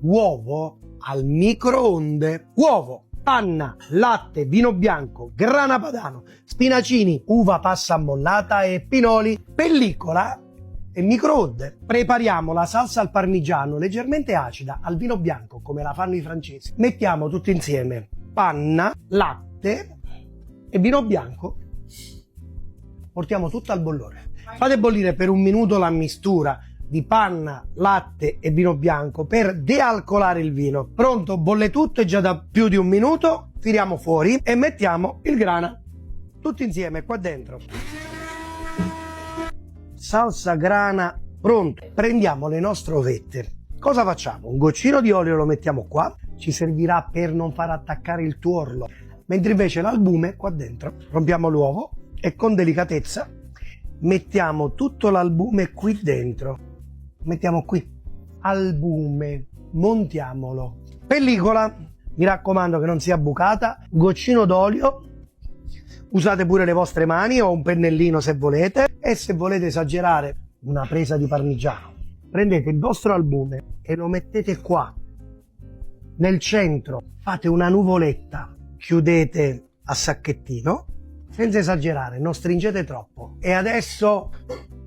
uovo al microonde. Uovo, panna, latte, vino bianco, grana padano, spinacini, uva passa ammollata e pinoli, pellicola e microonde. Prepariamo la salsa al parmigiano leggermente acida al vino bianco come la fanno i francesi. Mettiamo tutto insieme panna, latte e vino bianco. Portiamo tutto al bollore. Fate bollire per un minuto la mistura di panna, latte e vino bianco per dealcolare il vino. Pronto, bolle tutto e già da più di un minuto. Tiriamo fuori e mettiamo il grana tutti insieme qua dentro. Salsa grana pronto. Prendiamo le nostre ovette. Cosa facciamo? Un goccino di olio lo mettiamo qua, ci servirà per non far attaccare il tuorlo, mentre invece l'albume qua dentro. Rompiamo l'uovo e con delicatezza mettiamo tutto l'albume qui dentro. Mettiamo qui albume, montiamolo. Pellicola, mi raccomando che non sia bucata, goccino d'olio. Usate pure le vostre mani o un pennellino se volete, e se volete esagerare una presa di parmigiano, prendete il vostro albume e lo mettete qua nel centro, fate una nuvoletta, chiudete a sacchettino senza esagerare, non stringete troppo, e adesso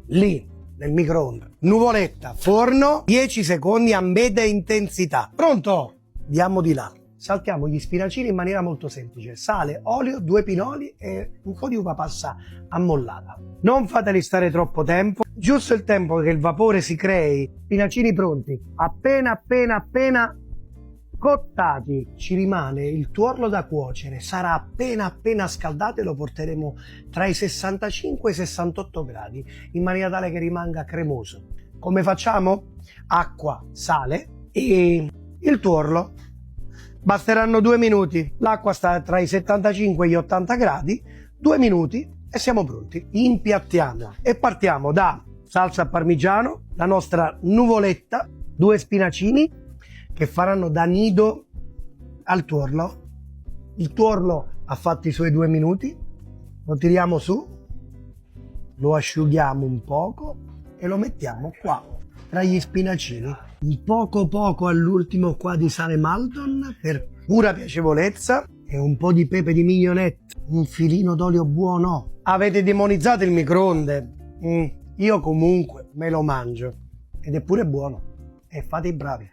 lì nel microonde, nuvoletta, forno, 10 secondi a media intensità. Pronto? Diamo di là. Saltiamo gli spinacini in maniera molto semplice: sale, olio, 2 pinoli e un po' di uva passa ammollata. Non fateli stare troppo tempo, giusto il tempo che il vapore si crei. Spinacini pronti, appena cottati, ci rimane il tuorlo da cuocere, sarà appena scaldato e lo porteremo tra i 65 e i 68 gradi in maniera tale che rimanga cremoso. Come facciamo? Acqua, sale e il tuorlo. Basteranno 2 minuti, l'acqua sta tra i 75 e gli 80 gradi, 2 minuti e siamo pronti. Impiattiamo e partiamo da salsa al parmigiano, la nostra nuvoletta, 2 spinacini che faranno da nido al tuorlo. Il tuorlo ha fatto i suoi 2 minuti, lo tiriamo su, lo asciughiamo un poco e lo mettiamo qua tra gli spinacini. Un poco all'ultimo qua di sale Maldon per pura piacevolezza e un po' di pepe di mignonette, un filino d'olio buono. Avete demonizzato il microonde? Io comunque me lo mangio ed è pure buono, e fate i bravi.